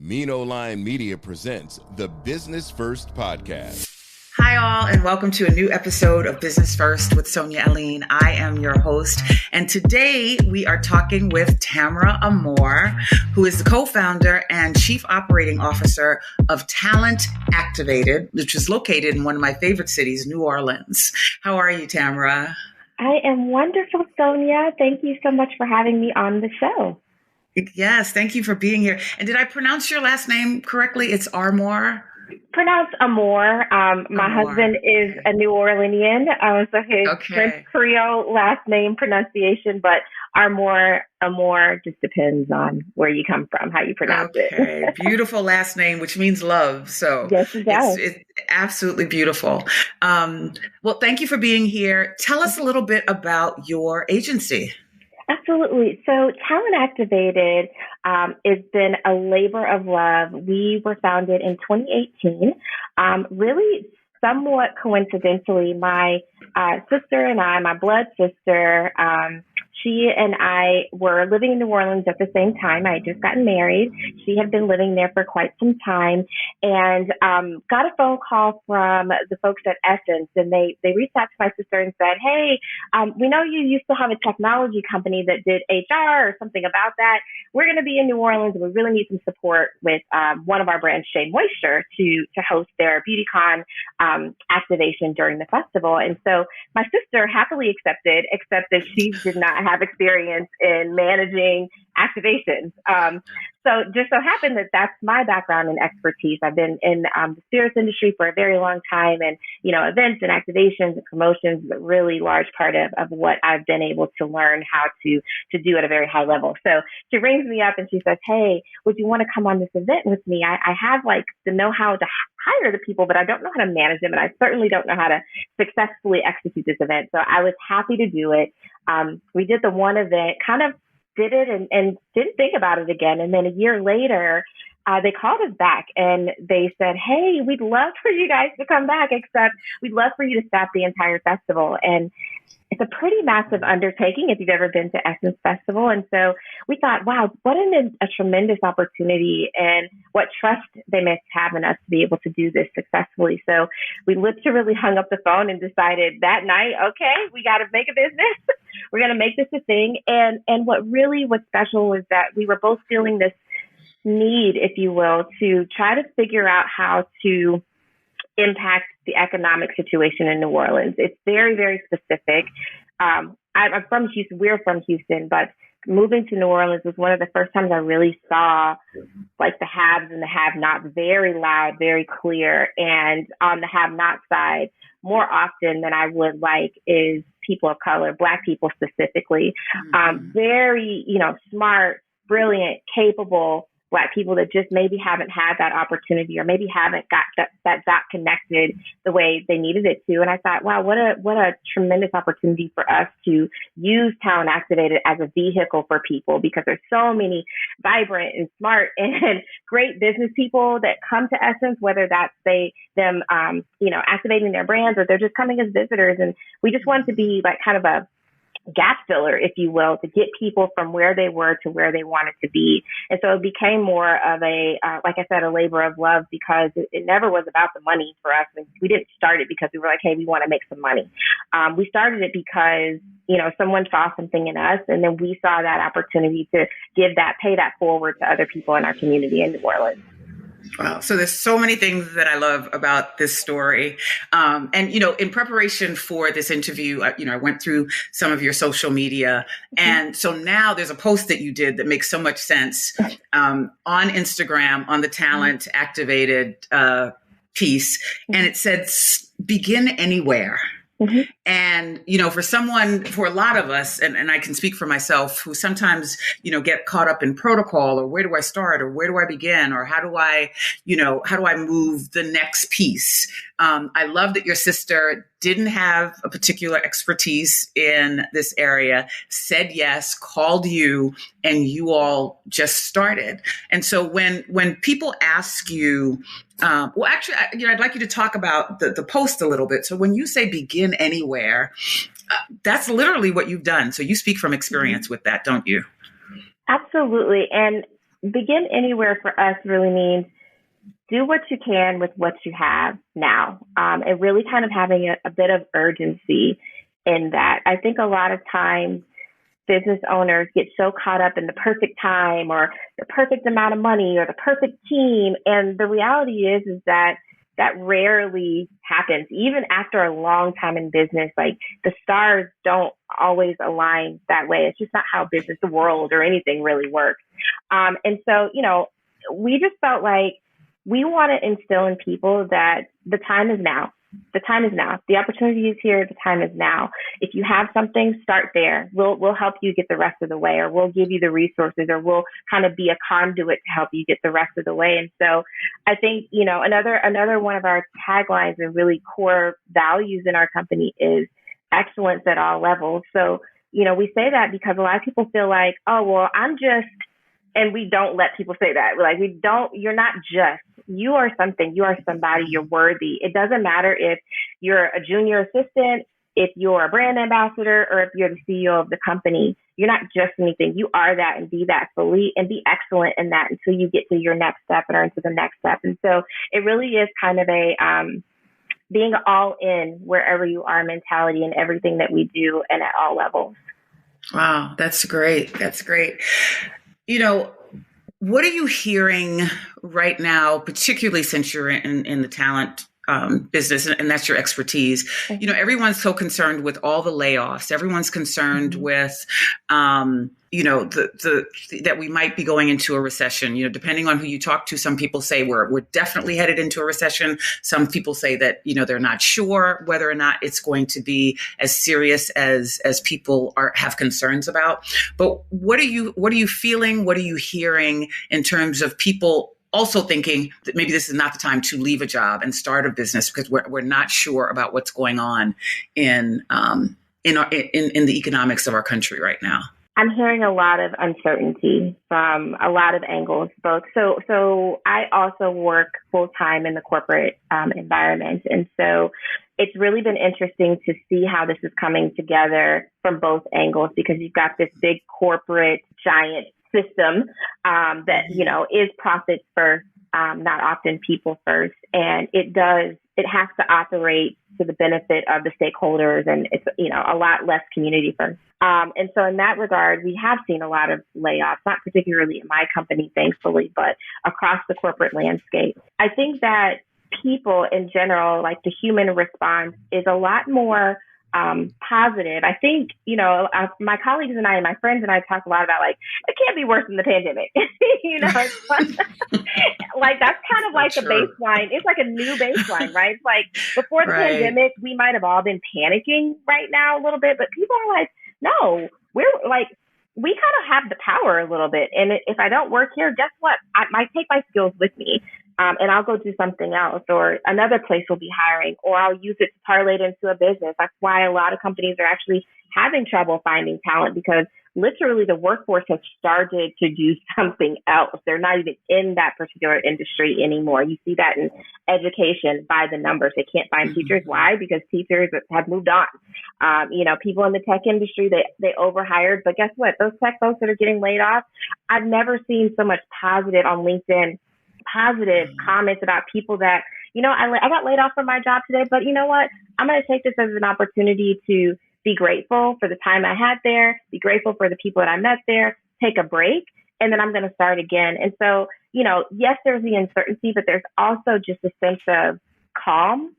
Mino Line Media presents the Business First Podcast. Hi, all, and welcome to a new episode of Business First with Sonia Aline. I am your host, and today we are talking with Tamara Armour, who is the co-founder and chief operating officer of Talent Activated, which is located in one of my favorite cities, New Orleans. How are you, Tamara? I am wonderful, Sonia. Thank you so much for having me on the show. Yes, thank you for being here. And did I pronounce your last name correctly? It's Armour? Pronounced Armour. My husband is a New Orleanian, so his French Creole last name pronunciation, but Armour just depends on where you come from, how you pronounce it. Beautiful last name, which means love. So yes, it does. It's absolutely beautiful. Well, thank you for being here. Tell us a little bit about your agency. Absolutely. So Talent Activated has been a labor of love. We were founded in 2018. Really somewhat coincidentally, my sister and I, my blood sister, she and I were living in New Orleans at the same time. I had just gotten married. She had been living there for quite some time and got a phone call from the folks at Essence. And they reached out to my sister and said, hey, we know you used to have a technology company that did HR or something about that. We're going to be in New Orleans and we really need some support with one of our brands, Shea Moisture, to host their BeautyCon activation during the festival. And so my sister happily accepted, except that she did not have experience in managing activations. So just so happened that that's my background and expertise. I've been in the spirits industry for a very long time, and events and activations and promotions is a really large part of what I've been able to learn how to do at a very high level. So she rings me up and she says, hey, would you want to come on this event with me? I have the know-how to hire the people, but I don't know how to manage them, and I certainly don't know how to successfully execute this event. So I was happy to do it. We did the one event, kind of did it and didn't think about it again. And then a year later, they called us back and they said, hey, we'd love for you guys to come back, except we'd love for you to staff the entire festival. And it's a pretty massive undertaking if you've ever been to Essence Festival. And so we thought, wow, what a tremendous opportunity and what trust they must have in us to be able to do this successfully. So we literally hung up the phone and decided that night, okay, we got to make a business. We're going to make this a thing. And what really was special was that we were both feeling this need, if you will, to try to figure out how to impact the economic situation in New Orleans. It's very, very specific. I'm from Houston. We're from Houston, but moving to New Orleans was one of the first times I really saw the haves and the have-nots very loud, very clear. And on the have-not side, more often than I would is people of color, Black people specifically, very, smart, brilliant, capable Black people that just maybe haven't had that opportunity or maybe haven't got that dot connected the way they needed it to. And I thought, wow, what a tremendous opportunity for us to use Talent Activated as a vehicle for people, because there's so many vibrant and smart and great business people that come to Essence, whether that's them activating their brands or they're just coming as visitors. And we just wanted to be kind of a gap filler, if you will, to get people from where they were to where they wanted to be. And so it became more of a, like I said, a labor of love, because it never was about the money for us. And we didn't start it because we were like, hey, we want to make some money. We started it because, someone saw something in us, and then we saw that opportunity to pay that forward to other people in our community in New Orleans. Wow. So there's so many things that I love about this story. And, in preparation for this interview, I went through some of your social media. And so now there's a post that you did that makes so much sense on Instagram, on the Talent Activated piece. And it said, begin anywhere. Mm-hmm. And, for a lot of us, and I can speak for myself, who sometimes, get caught up in protocol, or where do I start, or where do I begin, or how do I move the next piece? I love that your sister didn't have a particular expertise in this area, said yes, called you, and you all just started. And so when people ask you, I'd like you to talk about the post a little bit. So when you say begin anywhere, that's literally what you've done. So you speak from experience with that, don't you? Absolutely. And begin anywhere for us really means do what you can with what you have now, and really kind of having a bit of urgency in that. I think a lot of times business owners get so caught up in the perfect time or the perfect amount of money or the perfect team. And the reality is that rarely happens. Even after a long time in business, like the stars don't always align that way. It's just not how business, the world, or anything really works. And so, we just felt like we want to instill in people that the time is now. The time is now. The opportunity is here. The time is now. If you have something, start there. We'll help you get the rest of the way, or we'll give you the resources, or we'll kind of be a conduit to help you get the rest of the way. And so I think, another one of our taglines and really core values in our company is excellence at all levels. So, we say that because a lot of people feel like, oh, well, and we don't let people say that. Like, you're not just, you are something, you are somebody, you're worthy. It doesn't matter if you're a junior assistant, if you're a brand ambassador, or if you're the CEO of the company. You're not just anything. You are that, and be that fully, and be excellent in that until you get to your next step and into the next step. And so it really is kind of a, being all in wherever you are mentality in everything that we do and at all levels. Wow, that's great. That's great. What are you hearing right now, particularly since you're in the talent business, and that's your expertise? Everyone's so concerned with all the layoffs. Everyone's concerned with, that we might be going into a recession. Depending on who you talk to, some people say we're definitely headed into a recession. Some people say that, they're not sure whether or not it's going to be as serious as people have concerns about. But what are you feeling? What are you hearing in terms of people also thinking that maybe this is not the time to leave a job and start a business because we're not sure about what's going on in the economics of our country right now? I'm hearing a lot of uncertainty from a lot of angles, both. So I also work full time in the corporate environment. And so it's really been interesting to see how this is coming together from both angles, because you've got this big corporate giant system that, is profits first, not often people first. And it has to operate to the benefit of the stakeholders, and it's, a lot less community first. And so in that regard, we have seen a lot of layoffs, not particularly in my company, thankfully, but across the corporate landscape. I think that people in general, like the human response, is a lot more positive. I think, my colleagues and I, and my friends and I talk a lot about, like, it can't be worse than the pandemic. It's like that's kind of like the baseline. It's like a new baseline, right? It's like before the pandemic, we might have all been panicking right now a little bit, but people are like, no, we're like, we kind of have the power a little bit. And if I don't work here, guess what? I might take my skills with me. And I'll go do something else, or another place will be hiring, or I'll use it to parlay it into a business. That's why a lot of companies are actually having trouble finding talent, because literally the workforce has started to do something else. They're not even in that particular industry anymore. You see that in education by the numbers. They can't find teachers. Why? Because teachers have moved on. People in the tech industry, they overhired. But guess what? Those tech folks that are getting laid off, I've never seen so much positive on LinkedIn, positive comments about people that, I got laid off from my job today, but you know what? I'm going to take this as an opportunity to be grateful for the time I had there, be grateful for the people that I met there, take a break, and then I'm going to start again. And so, yes, there's the uncertainty, but there's also just a sense of calm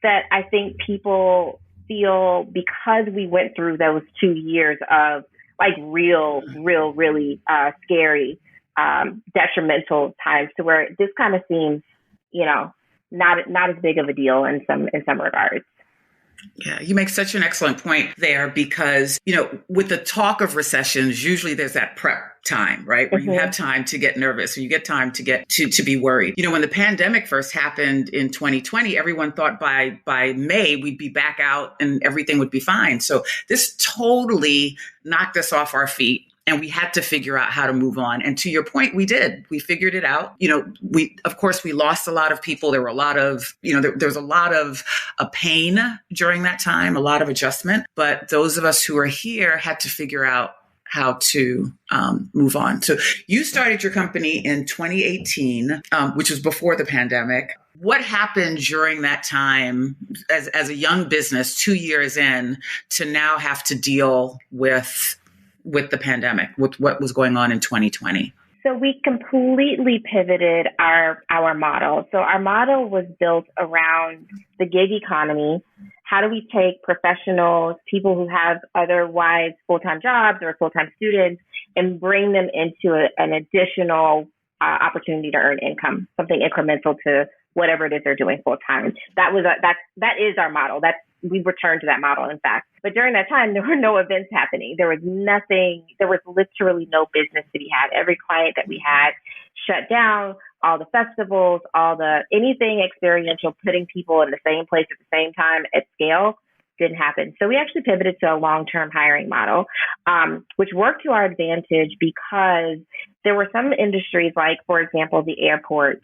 that I think people feel because we went through those 2 years of like really scary, detrimental times, to where this kind of seems, not as big of a deal in some regards. Yeah, you make such an excellent point there, because, with the talk of recessions, usually there's that prep time, right? Where you have time to get nervous, or you get time to get to be worried. When the pandemic first happened in 2020, everyone thought by May we'd be back out and everything would be fine. So this totally knocked us off our feet. And we had to figure out how to move on. And to your point, we did. We figured it out. We lost a lot of people. There were a lot of, there was a lot of pain during that time, a lot of adjustment. But those of us who are here had to figure out how to move on. So you started your company in 2018, which was before the pandemic. What happened during that time as a young business, 2 years in, to now have to deal with the pandemic, with what was going on in 2020? So we completely pivoted our model. So our model was built around the gig economy. How do we take professionals, people who have otherwise full-time jobs or full-time students, and bring them into an additional opportunity to earn income, something incremental to whatever it is they're doing full-time? That is our model. We returned to that model, in fact. But during that time, there were no events happening. There was nothing. There was literally no business to be had. Every client that we had shut down. All the festivals, anything experiential, putting people in the same place at the same time at scale didn't happen. So we actually pivoted to a long-term hiring model, which worked to our advantage because there were some industries like, for example, the airport,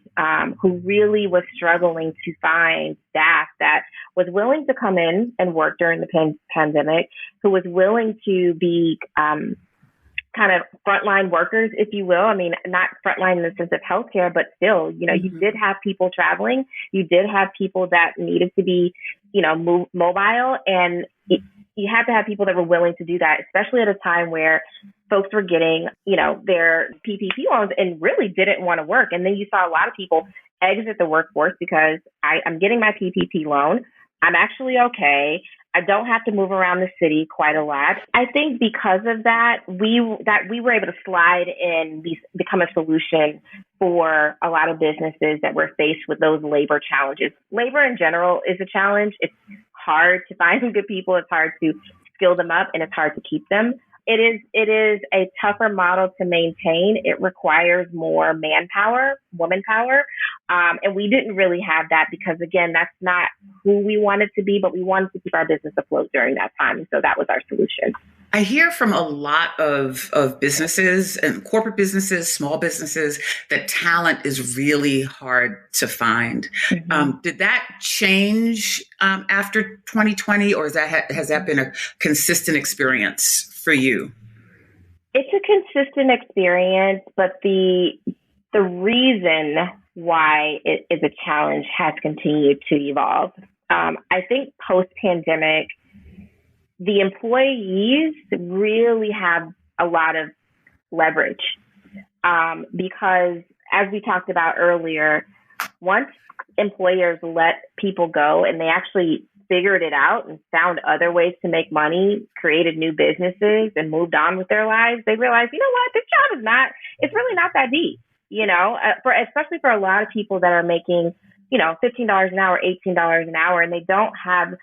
who really was struggling to find staff that was willing to come in and work during the pandemic, who was willing to be kind of frontline workers, if you will. I mean, not frontline in the sense of healthcare, but still, you did have people traveling. You did have people that needed to be, mobile, and you had to have people that were willing to do that, especially at a time where folks were getting, their PPP loans and really didn't want to work. And then you saw a lot of people exit the workforce because I'm getting my PPP loan. I'm actually okay. I don't have to move around the city quite a lot. I think because of that, we were able to slide in, become a solution for a lot of businesses that were faced with those labor challenges. Labor in general is a challenge. It's hard to find some good people. It's hard to skill them up, and it's hard to keep them. It is a tougher model to maintain. It requires more manpower, woman power. And we didn't really have that because, again, that's not who we wanted to be, but we wanted to keep our business afloat during that time. So that was our solution. I hear from a lot of businesses and corporate businesses, small businesses, that talent is really hard to find. Mm-hmm. Did that change after 2020, or has that been a consistent experience for you? It's a consistent experience, but the reason why it is a challenge has continued to evolve. I think post-pandemic, the employees really have a lot of leverage because, as we talked about earlier, once employers let people go and they actually figured it out and found other ways to make money, created new businesses, and moved on with their lives, they realized, you know what, this job it's really not that deep, especially for a lot of people that are making, $15 an hour, $18 an hour, and they don't have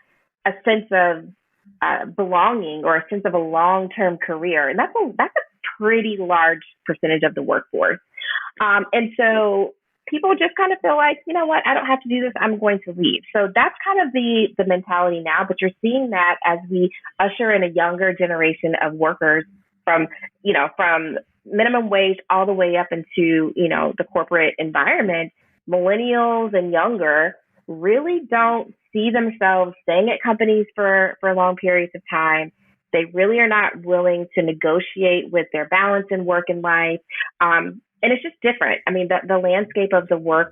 a sense of belonging or a sense of a long-term career. And that's a pretty large percentage of the workforce. And so people just kind of feel like, you know what, I don't have to do this, I'm going to leave. So that's kind of the mentality now, but you're seeing that as we usher in a younger generation of workers from minimum wage all the way up into, the corporate environment. Millennials and younger really don't see themselves staying at companies for long periods of time. They really are not willing to negotiate with their balance in work and life. And it's just different. I mean, the landscape of the work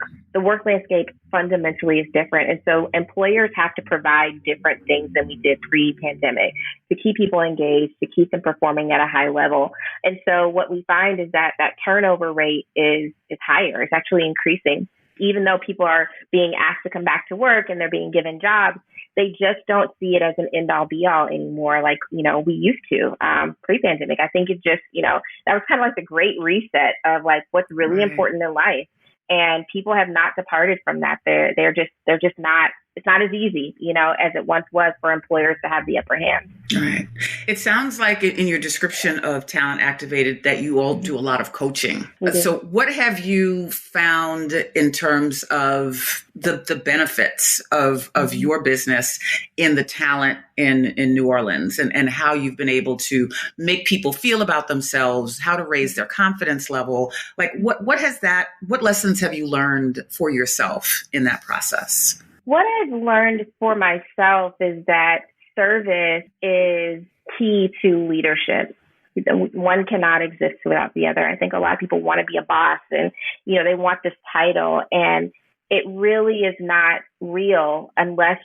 landscape fundamentally is different. And so employers have to provide different things than we did pre-pandemic to keep people engaged, to keep them performing at a high level. And so what we find is that turnover rate is higher. It's actually increasing. Even though people are being asked to come back to work and they're being given jobs, they just don't see it as an end-all be-all anymore like, we used to pre-pandemic. I think it's just, that was kind of like the great reset of like what's really important in life. And people have not departed from that. They're just not, it's not as easy, as it once was for employers to have the upper hand. Right. It sounds like in your description of Talent Activated that you all do a lot of coaching. Mm-hmm. So what have you found in terms of the benefits of your business in the talent in New Orleans and how you've been able to make people feel about themselves, how to raise their confidence level? Like what lessons have you learned for yourself in that process? What I've learned for myself is that service is key to leadership. one cannot exist without the other. I think a lot of people want to be a boss and, they want this title, and it really is not real unless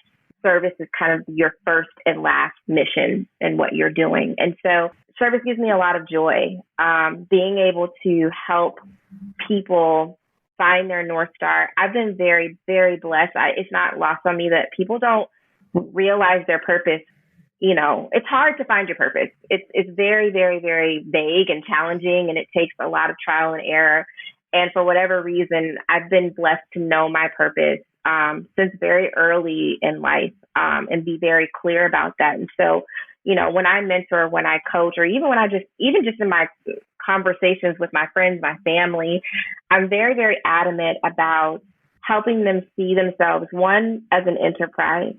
service is kind of your first and last mission in what you're doing. And so service gives me a lot of joy. Being able to help people find their North Star. I've been very, very blessed. It's not lost on me that people don't realize their purpose. It's hard to find your purpose. It's very, very, very vague and challenging, and it takes a lot of trial and error. And for whatever reason, I've been blessed to know my purpose since very early in life, and be very clear about that. And so, when I mentor, when I coach, or even when even just in my conversations with my friends, my family, I'm very, very adamant about helping them see themselves, one, as an enterprise.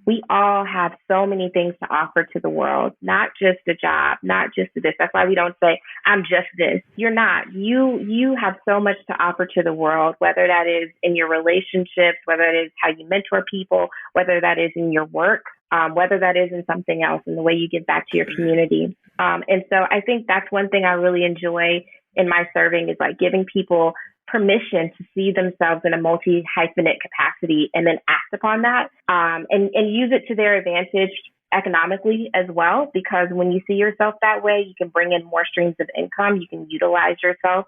We all have so many things to offer to the world, not just a job, not just this. That's why we don't say, I'm just this. You're not. You have so much to offer to the world, whether that is in your relationships, whether it is how you mentor people, whether that is in your work, whether that is in something else, in the way you give back to your community. And so I think that's one thing I really enjoy in my serving, is like giving people permission to see themselves in a multi-hyphenate capacity and then act upon that, and use it to their advantage economically as well. Because when you see yourself that way, you can bring in more streams of income. You can utilize yourself.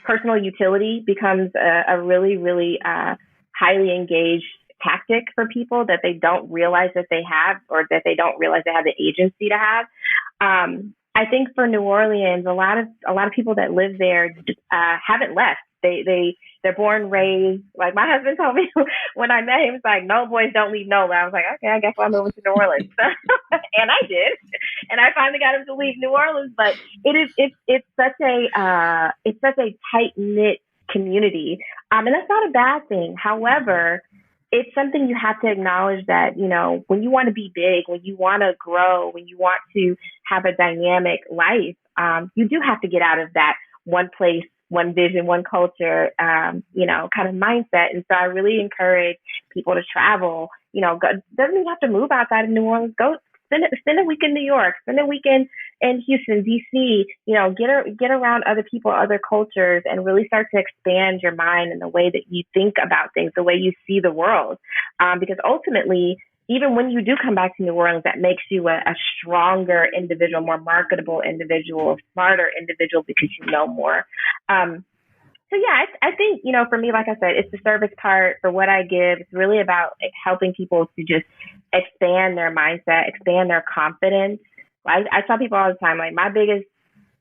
Personal utility becomes a really, really highly engaged tactic for people that they don't realize that they have, or that they don't realize they have the agency to have. I think for New Orleans, a lot of people that live there haven't left. They're born, raised. Like my husband told me when I met him, it's like, no, boys don't leave NOLA. I was like, okay, I guess I'm moving to New Orleans, and I did, and I finally got him to leave New Orleans. But it's such a tight knit community, and that's not a bad thing. However, it's something you have to acknowledge that, when you want to be big, when you want to grow, when you want to have a dynamic life, you do have to get out of that one place, one vision, one culture, kind of mindset. And so I really encourage people to travel, doesn't even have to move outside of New Orleans. Go spend a week in New York, spend a weekend in Houston, DC, get around other people, other cultures, and really start to expand your mind and the way that you think about things, the way you see the world. Because ultimately, even when you do come back to New Orleans, that makes you a stronger individual, more marketable individual, smarter individual, because you know more. So yeah, I think, for me, like I said, it's the service part. For what I give, it's really about helping people to just expand their mindset, expand their confidence. I tell people all the time, like, my biggest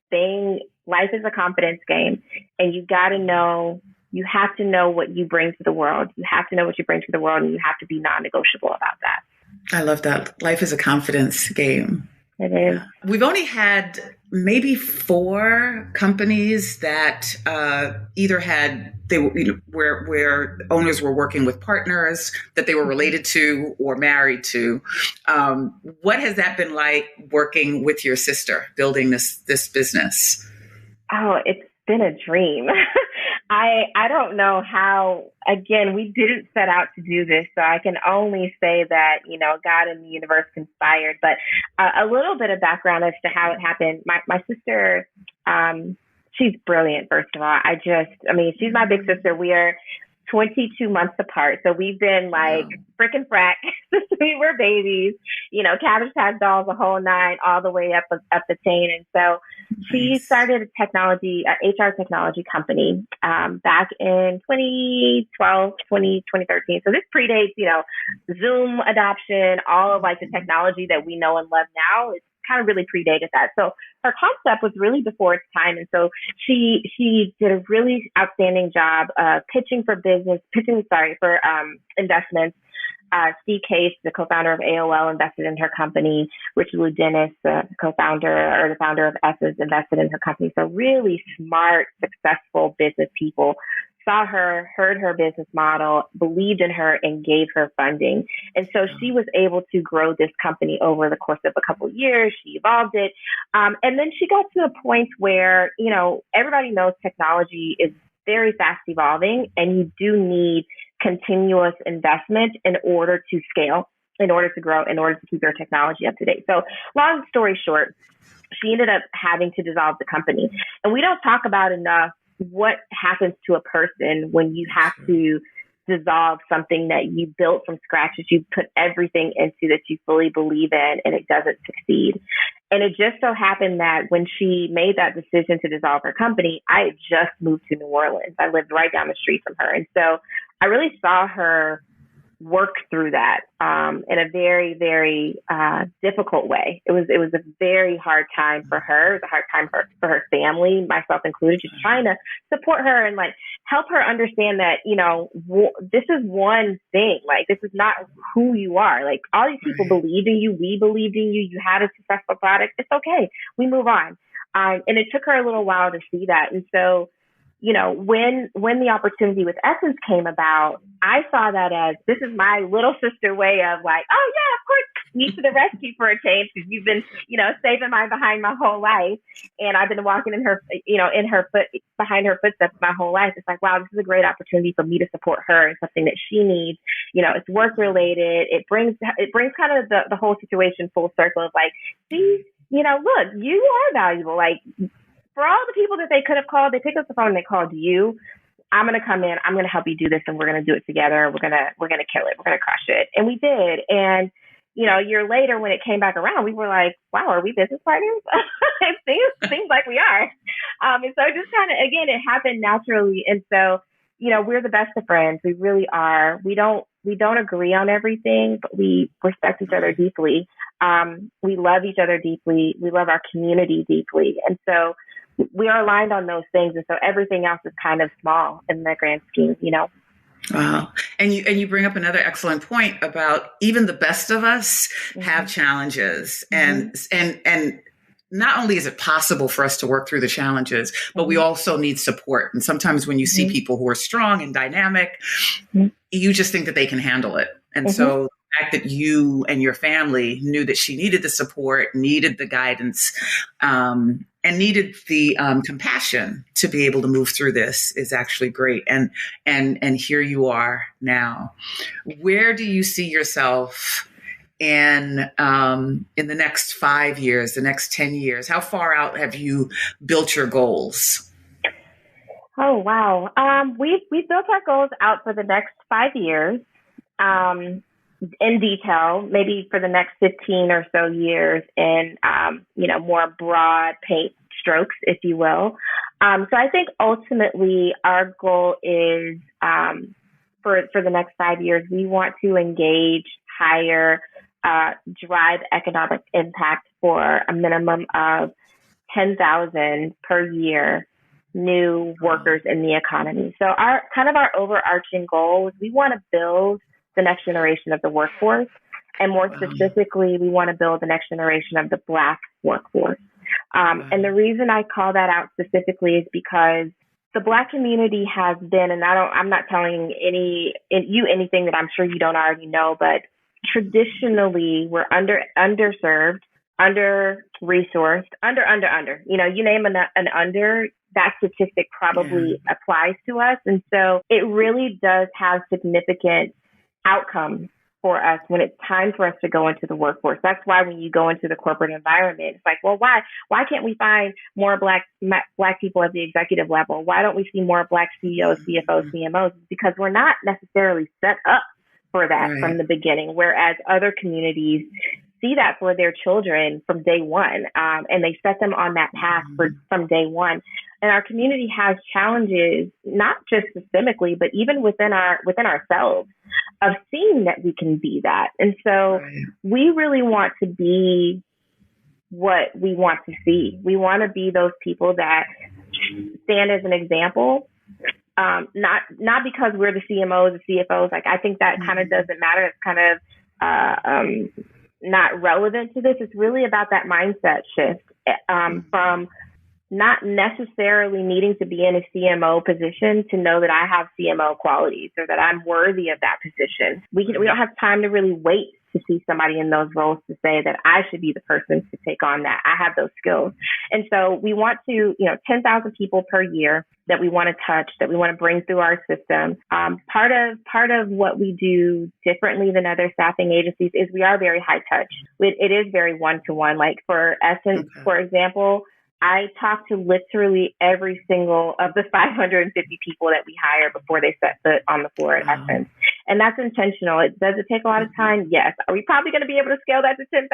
thing, life is a confidence game, and you have to know what you bring to the world. You have to know what you bring to the world, and you have to be non-negotiable about that. I love that. Life is a confidence game. It is. We've only had maybe 4 companies that either had where owners were working with partners that they were related to or married to. What has that been like, working with your sister, building this business? Oh, it's been a dream. I don't know how, again, we didn't set out to do this, so I can only say that, God and the universe conspired. But a little bit of background as to how it happened. My sister, she's brilliant, first of all. She's my big sister. We are 22 months apart. So we've been like frickin' frack since we were babies, Cabbage Patch Dolls, the whole 9, all the way up the chain. And so she started a HR technology company back in 2012, 2013. So this predates, Zoom adoption, all of like the technology that we know and love now. It's kind of really predated that. So her concept was really before its time. And so she did a really outstanding job pitching for investments. Steve Case, the co-founder of AOL, invested in her company. Richard Lou Dennis, the founder of Essence, invested in her company. So really smart, successful business people saw her, heard her business model, believed in her, and gave her funding. And so she was able to grow this company over the course of a couple of years. She evolved it. And then she got to a point where, everybody knows technology is very fast evolving, and you do need continuous investment in order to scale, in order to grow, in order to keep your technology up to date. So long story short, she ended up having to dissolve the company. And we don't talk about enough what happens to a person when you have to dissolve something that you built from scratch, that you put everything into, that you fully believe in, and it doesn't succeed. And it just so happened that when she made that decision to dissolve her company, I had just moved to New Orleans. I lived right down the street from her. And so I really saw her work through that in a very, very difficult way. It was a very hard time for her. It was a hard time for her family, myself included, just trying to support her and like help her understand that, you know, this is one thing. Like, this is not who you are. Like, all these people believed in you. We believed in you. You had a successful product. It's okay. We move on. And it took her a little while to see that. And so, you know, when the opportunity with Essence came about, I saw that as, this is my little sister way of like, oh yeah, of course, me to the rescue for a change, because you've been, you know, saving my behind my whole life, and I've been walking in her, you know, behind her footsteps my whole life. It's like, wow, this is a great opportunity for me to support her in something that she needs. You know, it's work related. It brings kind of the whole situation full circle of like, see, you know, look, you are valuable. Like, for all the people that they could have called, they picked up the phone and they called you. I'm going to come in. I'm going to help you do this, and we're going to do it together. We're going to kill it. We're going to crush it. And we did. And, you know, a year later when it came back around, we were like, wow, are we business partners? It seems like we are. And so it just kind of, again, it happened naturally. And so, you know, we're the best of friends. We really are. We don't agree on everything, but we respect each other deeply. We love each other deeply. We love our community deeply. And so we are aligned on those things. And so everything else is kind of small in the grand scheme, you know? Wow. And you bring up another excellent point about even the best of us have challenges. And not only is it possible for us to work through the challenges, but we also need support. And sometimes when you see people who are strong and dynamic, you just think that they can handle it. And so the fact that you and your family knew that she needed the support, needed the guidance, and needed the compassion to be able to move through this is actually great. And here you are now. Where do you see yourself in the next 5 years, the next 10 years? How far out have you built your goals? Oh, wow. We've built our goals out for the next 5 years. In detail, maybe for the next 15 or so years in, you know, more broad paint strokes, if you will. So I think ultimately our goal is, for the next 5 years, we want to engage, hire, drive economic impact for a minimum of 10,000 per year new workers in the economy. So our overarching goal is we want to build the next generation of the workforce. And more specifically, we want to build the next generation of the Black workforce. And the reason I call that out specifically is because the Black community has been, and I'm not telling you anything that I'm sure you don't already know, but traditionally we're underserved, under-resourced, under, you know, you name an under, that statistic probably applies to us. And so it really does have significant outcomes for us when it's time for us to go into the workforce. That's why when you go into the corporate environment, it's like, well, why can't we find more Black people at the executive level? Why don't we see more Black CEOs, CFOs, CMOs? Because we're not necessarily set up for that from the beginning, whereas other communities see that for their children from day one, and they set them on that path from day one. And our community has challenges, not just systemically, but even within ourselves, of seeing that we can be that. And so we really want to be what we want to see. We want to be those people that stand as an example, not because we're the CMOs, the CFOs. Like, I think that kind of doesn't matter. It's kind of not relevant to this. It's really about that mindset shift from not necessarily needing to be in a CMO position to know that I have CMO qualities or that I'm worthy of that position. We don't have time to really wait to see somebody in those roles to say that I should be the person to take on that. I have those skills. And so we want to, 10,000 people per year that we want to touch, that we want to bring through our system. Part of what we do differently than other staffing agencies is we are very high touch. It is very one-to-one. Like for Essence, for example, I talk to literally every single of the 550 people that we hire before they set foot on the floor at Essence. And that's intentional. Does it take a lot of time? Yes. Are we probably going to be able to scale that to 10,000?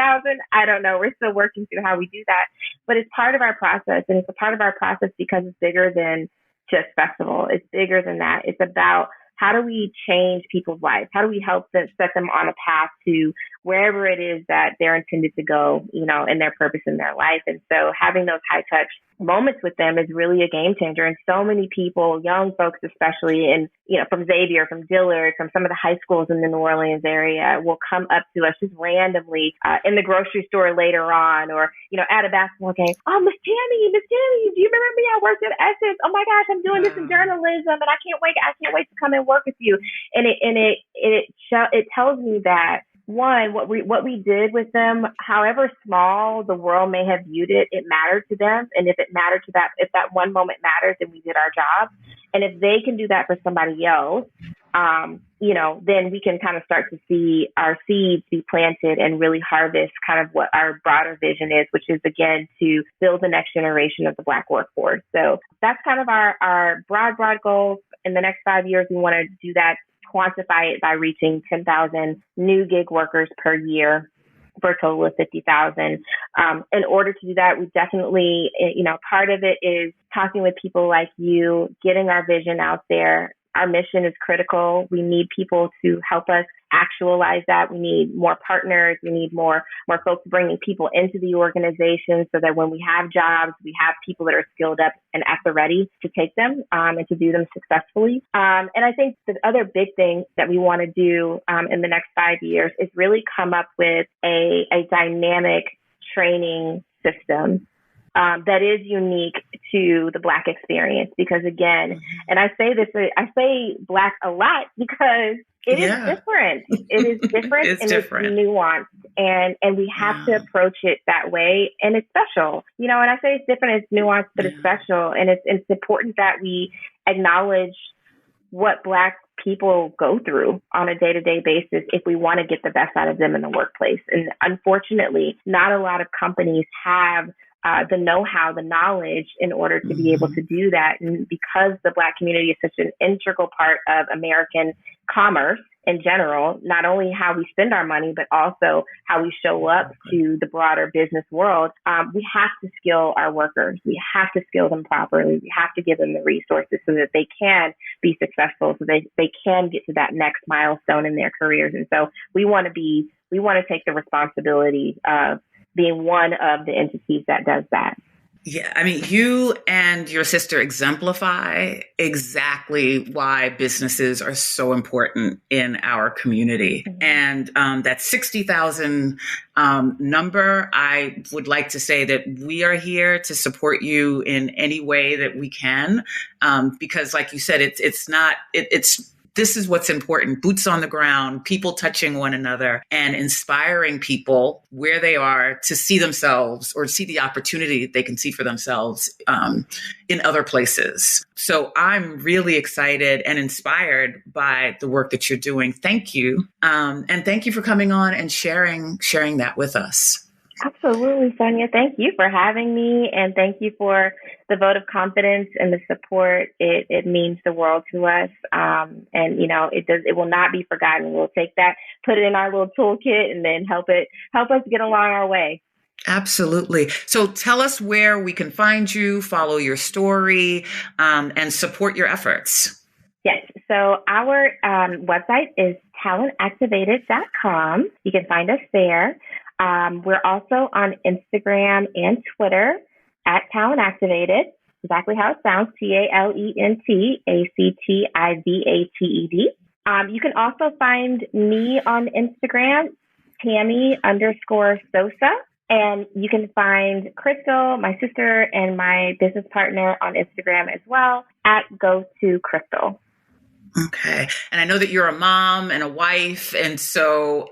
I don't know. We're still working through how we do that. But it's part of our process. And it's a part of our process because it's bigger than just festival. It's bigger than that. It's about how do we change people's lives? How do we help them, set them on a path to wherever it is that they're intended to go, in their purpose in their life? And so having those high touch moments with them is really a game changer. And so many people, young folks especially, and from Xavier, from Dillard, from some of the high schools in the New Orleans area, will come up to us just randomly in the grocery store later on, or at a basketball game. Oh, Miss Tammy, do you remember me? I worked at Essence. Oh my gosh, I'm doing this in journalism, and I can't wait to come and work with you. And it tells me that, one, what we did with them, however small the world may have viewed it, it mattered to them. And if that one moment mattered, then we did our job. And if they can do that for somebody else, then we can kind of start to see our seeds be planted and really harvest kind of what our broader vision is, which is, again, to build the next generation of the Black workforce. So that's kind of our broad goals. In the next 5 years, we want to do that, quantify it by reaching 10,000 new gig workers per year for a total of 50,000. In order to do that, we definitely, part of it is talking with people like you, getting our vision out there. Our mission is critical. We need people to help us actualize that. We need more partners. We need more folks bringing people into the organization so that when we have jobs, we have people that are skilled up and at the ready to take them and to do them successfully. And I think the other big thing that we want to do in the next 5 years is really come up with a dynamic training system that is unique to the Black experience. Because again, and I say Black a lot because it is different. It is different and different. It's nuanced. And we have to approach it that way. And it's special. And I say it's different, it's nuanced, but it's special. And it's important that we acknowledge what Black people go through on a day-to-day basis if we want to get the best out of them in the workplace. And unfortunately, not a lot of companies have the know-how, the knowledge in order to be able to do that. And because the Black community is such an integral part of American commerce in general, not only how we spend our money, but also how we show up to the broader business world, we have to skill our workers. We have to skill them properly. We have to give them the resources so that they can be successful, so they can get to that next milestone in their careers. And so we want to take the responsibility of being one of the entities that does that. Yeah, I mean, you and your sister exemplify exactly why businesses are so important in our community. And that 60,000 number, I would like to say that we are here to support you in any way that we can, because, like you said, this is what's important. Boots on the ground, people touching one another and inspiring people where they are to see themselves or see the opportunity that they can see for themselves in other places. So I'm really excited and inspired by the work that you're doing. Thank you. And thank you for coming on and sharing that with us. Absolutely, Sonia. Thank you for having me, and thank you for the vote of confidence and the support. It means the world to us, and it will not be forgotten. We'll take that, put it in our little toolkit, and then help us get along our way. Absolutely. So tell us where we can find you, follow your story, and support your efforts. Yes. So our website is talentactivated.com. You can find us there. We're also on Instagram and Twitter at Talent Activated, exactly how it sounds, TalentActivated. You can also find me on Instagram, Tammy_Sosa. And you can find Crystal, my sister, and my business partner on Instagram as well at GoToCrystal. Okay. And I know that you're a mom and a wife. And so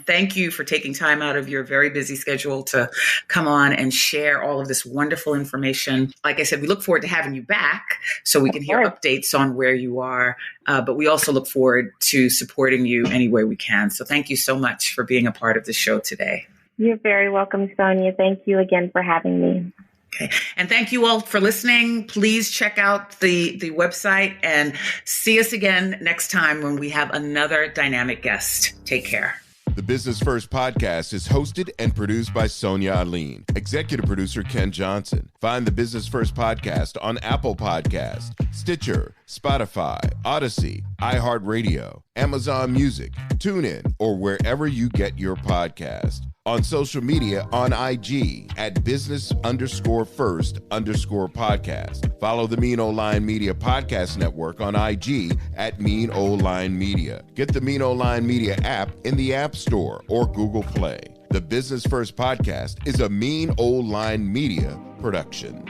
thank you for taking time out of your very busy schedule to come on and share all of this wonderful information. Like I said, we look forward to having you back so we can hear updates on where you are. But we also look forward to supporting you any way we can. So thank you so much for being a part of the show today. You're very welcome, Sonia. Thank you again for having me. Okay. And thank you all for listening. Please check out the website and see us again next time when we have another dynamic guest. Take care. The Business First podcast is hosted and produced by Sonia Aline. Executive producer Ken Johnson. Find the Business First podcast on Apple Podcasts, Stitcher, Spotify, Odyssey, iHeartRadio, Amazon Music, TuneIn, or wherever you get your podcast. On social media on IG at business_first_podcast. Follow the Mean Old Line Media Podcast Network on IG at Mean Old Line Media. Get the Mean Old Line Media app in the App Store or Google Play. The Business First Podcast is a Mean Old Line Media production.